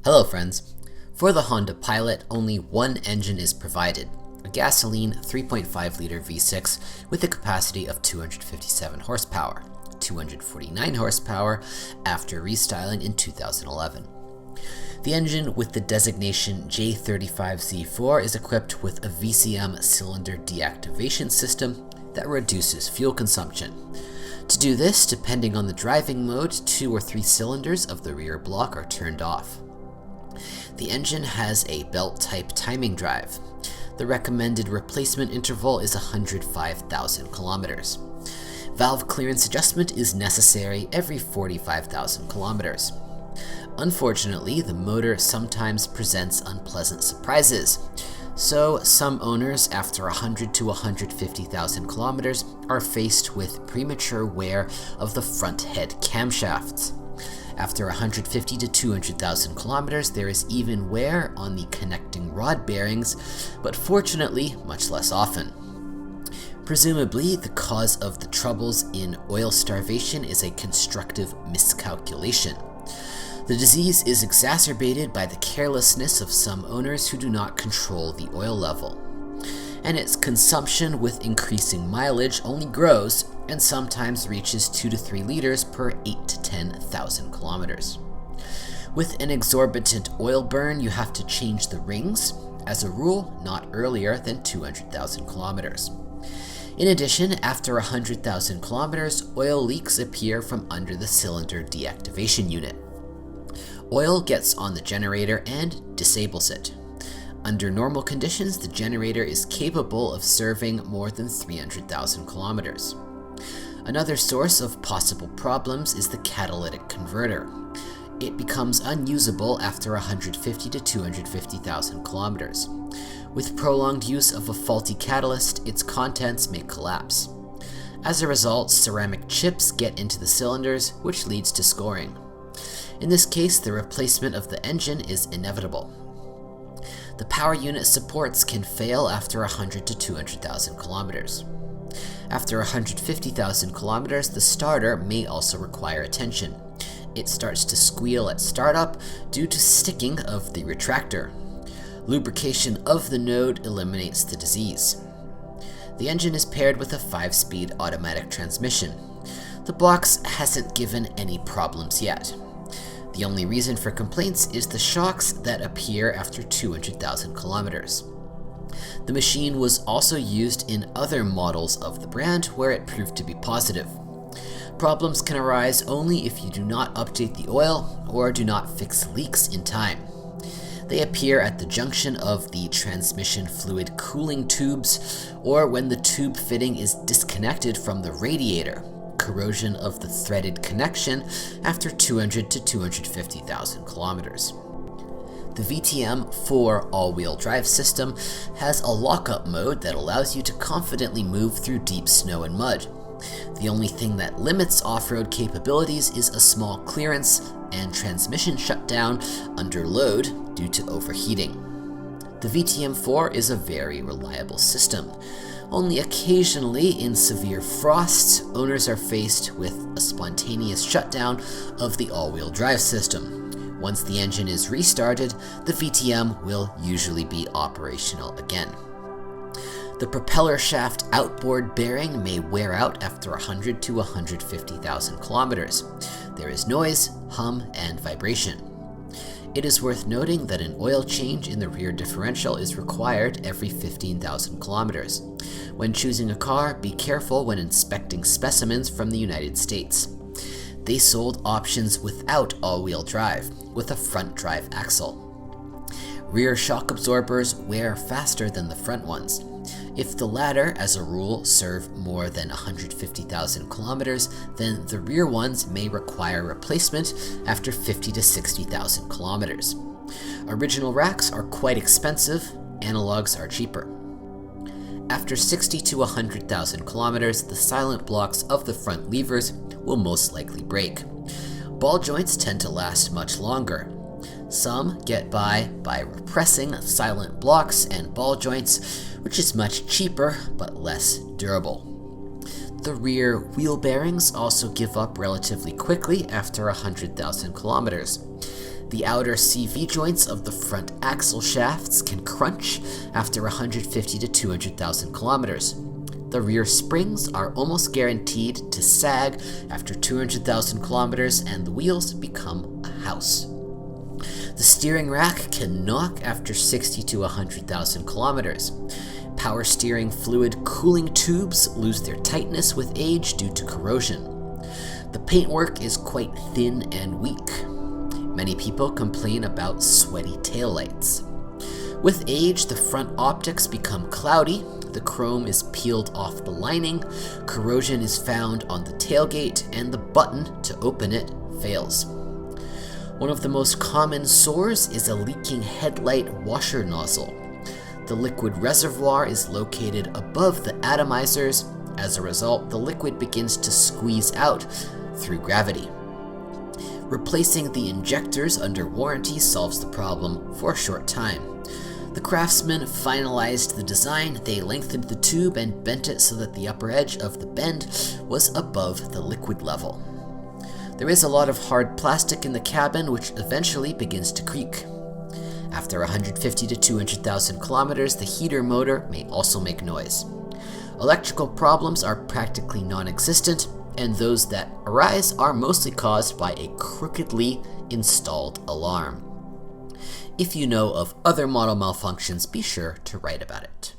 Hello friends. For the Honda Pilot, only one engine is provided, a gasoline 3.5-liter V6 with a capacity of 257 horsepower, 249 horsepower after restyling in 2011. The engine with the designation J35Z4 is equipped with a VCM cylinder deactivation system that reduces fuel consumption. To do this, depending on the driving mode, 2 or 3 cylinders of the rear block are turned off. The engine has a belt-type timing drive. The recommended replacement interval is 105,000 kilometers. Valve clearance adjustment is necessary every 45,000 kilometers. Unfortunately, the motor sometimes presents unpleasant surprises, so some owners after 100 to 150,000 kilometers are faced with premature wear of the front head camshafts. After 150 to 200,000 kilometers, there is even wear on the connecting rod bearings, but fortunately, much less often. Presumably, the cause of the troubles in oil starvation is a constructive miscalculation. The disease is exacerbated by the carelessness of some owners who do not control the oil level, and its consumption with increasing mileage only grows and sometimes reaches 2 to 3 liters per 8 to 10,000 kilometers. With an exorbitant oil burn, you have to change the rings, as a rule, not earlier than 200,000 kilometers. In addition, after 100,000 kilometers, oil leaks appear from under the cylinder deactivation unit. Oil gets on the generator and disables it. Under normal conditions, the generator is capable of serving more than 300,000 kilometers. Another source of possible problems is the catalytic converter. It becomes unusable after 150 to 250,000 kilometers. With prolonged use of a faulty catalyst, its contents may collapse. As a result, ceramic chips get into the cylinders, which leads to scoring. In this case, the replacement of the engine is inevitable. The power unit supports can fail after 100 to 200,000 kilometers. After 150,000 kilometers, the starter may also require attention. It starts to squeal at startup due to sticking of the retractor. Lubrication of the node eliminates the disease. The engine is paired with a 5-speed automatic transmission. The box hasn't given any problems yet. The only reason for complaints is the shocks that appear after 200,000 kilometers. The machine was also used in other models of the brand where it proved to be positive. Problems can arise only if you do not update the oil or do not fix leaks in time. They appear at the junction of the transmission fluid cooling tubes or when the tube fitting is disconnected from the radiator. Corrosion of the threaded connection after 200 to 250,000 kilometers. The VTM4 all-wheel drive system has a lockup mode that allows you to confidently move through deep snow and mud. The only thing that limits off-road capabilities is a small clearance and transmission shutdown under load due to overheating. The VTM4 is a very reliable system. Only occasionally, in severe frosts, owners are faced with a spontaneous shutdown of the all-wheel drive system. Once the engine is restarted, the VTM will usually be operational again. The propeller shaft outboard bearing may wear out after 100 to 150,000 kilometers. There is noise, hum, and vibration. It is worth noting that an oil change in the rear differential is required every 15,000 kilometers. When choosing a car, be careful when inspecting specimens from the United States. They sold options without all-wheel drive, with a front drive axle. Rear shock absorbers wear faster than the front ones. If the latter, as a rule, serve more than 150,000 kilometers, then the rear ones may require replacement after 50 to 60,000 kilometers. Original racks are quite expensive, analogs are cheaper. After 60 to 100,000 kilometers, the silent blocks of the front levers will most likely break. Ball joints tend to last much longer. Some get by repressing silent blocks and ball joints, which is much cheaper but less durable. The rear wheel bearings also give up relatively quickly after 100,000 kilometers. The outer CV joints of the front axle shafts can crunch after 150 to 200,000 kilometers. The rear springs are almost guaranteed to sag after 200,000 kilometers, and the wheels become a house. The steering rack can knock after 60 to 100,000 kilometers. Power steering fluid cooling tubes lose their tightness with age due to corrosion. The paintwork is quite thin and weak. Many people complain about sweaty taillights. With age, the front optics become cloudy, the chrome is peeled off the lining, corrosion is found on the tailgate, and the button to open it fails. One of the most common sores is a leaking headlight washer nozzle. The liquid reservoir is located above the atomizers. As a result, the liquid begins to squeeze out through gravity. Replacing the injectors under warranty solves the problem for a short time. The craftsmen finalized the design. They lengthened the tube and bent it so that the upper edge of the bend was above the liquid level. There is a lot of hard plastic in the cabin, which eventually begins to creak. After 150 to 200,000 kilometers, the heater motor may also make noise. Electrical problems are practically non-existent, and those that arise are mostly caused by a crookedly installed alarm. If you know of other model malfunctions, be sure to write about it.